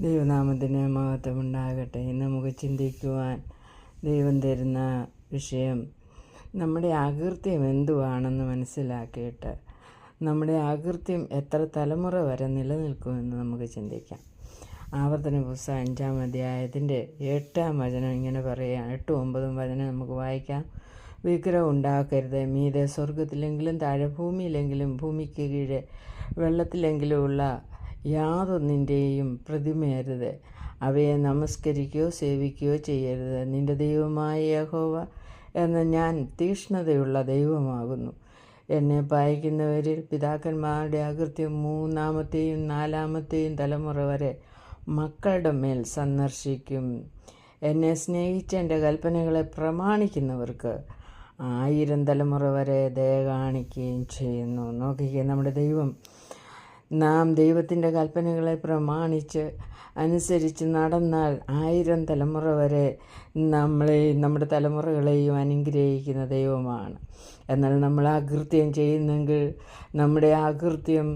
ദൈവനാമത്തിന് മഹത്വമുണ്ടാകട്ടെ. നമുക്ക് ചിന്തിക്കുവാൻ ദൈവം തരുന്ന വിഷയം നമ്മുടെ അകൃത്യം എന്തുവാണെന്ന് മനസ്സിലാക്കിയിട്ട് നമ്മുടെ അകൃത്യം എത്ര തലമുറ വരെ നിലനിൽക്കുമെന്ന് നമുക്ക് ചിന്തിക്കാം. ആവർത്തന പുസ്തകം 5-ാം അധ്യായത്തിൻ്റെ 8-ാം വചനം ഇങ്ങനെ പറയാം. 8-9 വചനം നമുക്ക് വായിക്കാം. വിഗ്രഹം ഉണ്ടാക്കരുത്. മീതെ സ്വർഗത്തിലെങ്കിലും താഴെ ഭൂമിയിലെങ്കിലും ഭൂമിക്ക് കീഴെ വെള്ളത്തിലെങ്കിലും ഉള്ള യാതൊന്നിൻ്റെയും പ്രതിമയരുത്. അവയെ നമസ്കരിക്കുകയോ സേവിക്കുകയോ ചെയ്യരുത്. നിന്റെ ദൈവമായ യഹോവ എന്ന ഞാൻ തീക്ഷ്ണതയുള്ള ദൈവമാകുന്നു. എന്നെ പായിക്കുന്നവരിൽ പിതാക്കന്മാരുടെ അകൃത്യം 3-ാമത്തെയും 4-ാമത്തെയും തലമുറ വരെ മക്കളുടെ മേൽ സന്ദർശിക്കും. എന്നെ സ്നേഹിച്ച് എൻ്റെ കൽപ്പനകളെ പ്രമാണിക്കുന്നവർക്ക് 1000 തലമുറ വരെ ദയ കാണിക്കുകയും ചെയ്യുന്നു. നോക്കിക്കേ, നമ്മുടെ ദൈവം നാം ദൈവത്തിൻ്റെ കൽപ്പനകളെ പ്രമാണിച്ച് അനുസരിച്ച് നടന്നാൽ 1000 തലമുറ വരെ നമ്മുടെ തലമുറകളെയും അനുഗ്രഹിക്കുന്ന ദൈവമാണ്. എന്നാൽ നമ്മൾ അകൃത്യം ചെയ്യുന്നെങ്കിൽ നമ്മുടെ അകൃത്യം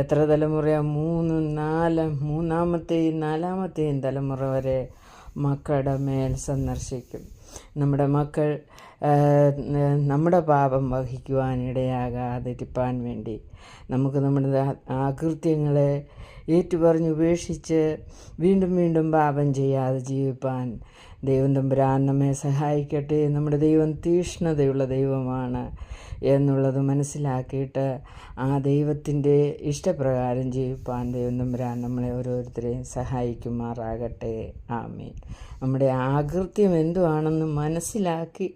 എത്ര തലമുറയാണ്? 3-ാമത്തെയും 4-ാമത്തെയും തലമുറ വരെ മക്കളുടെ മേൽ സന്ദർശിക്കും. നമ്മുടെ മക്കൾ നമ്മുടെ പാപം വഹിക്കുവാനിടയാകാതിരിപ്പാൻ വേണ്ടി നമുക്ക് നമ്മുടെ അകൃത്യങ്ങളെ ഏറ്റുപറഞ്ഞ് ഉപേക്ഷിച്ച് വീണ്ടും വീണ്ടും പാപം ചെയ്യാതെ ജീവിപ്പാൻ ദൈവം തമ്പുരാൻ നമ്മെ സഹായിക്കട്ടെ. നമ്മുടെ ദൈവം തീക്ഷ്ണതയുള്ള ദൈവമാണ് എന്നുള്ളത് മനസ്സിലാക്കിയിട്ട് ആ ദൈവത്തിൻ്റെ ഇഷ്ടപ്രകാരം ജീവിപ്പാൻ ദൈവം തമ്പുരാൻ നമ്മളെ ഓരോരുത്തരെയും സഹായിക്കുമാറാകട്ടെ. ആമേൻ. നമ്മുടെ ആകൃത്യം എന്തുവാണെന്ന് മനസ്സിലാക്കി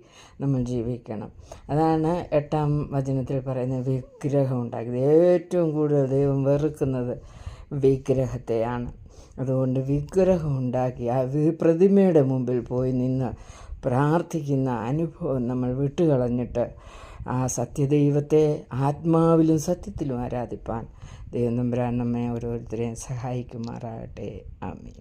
നമ്മൾ ജീവിക്കണം. അതാണ് 8-ാം വചനത്തിൽ പറയുന്നത്, വിഗ്രഹം ഉണ്ടാക്കിയത്. ഏറ്റവും കൂടുതൽ ദൈവം വെറുക്കുന്നത് വിഗ്രഹത്തെയാണ്. അതുകൊണ്ട് വിഗ്രഹം ഉണ്ടാക്കി ആ പ്രതിമയുടെ മുമ്പിൽ പോയി നിന്ന് പ്രാർത്ഥിക്കുന്ന അനുഭവം നമ്മൾ വിട്ടുകളഞ്ഞിട്ട് ആ സത്യദൈവത്തെ ആത്മാവിലും സത്യത്തിലും ആരാധിപ്പാൻ ദൈവം തമ്പുരാൻ നമ്മെ ഓരോരുത്തരെയും സഹായിക്കുമാറാകട്ടെ. ആമേൻ.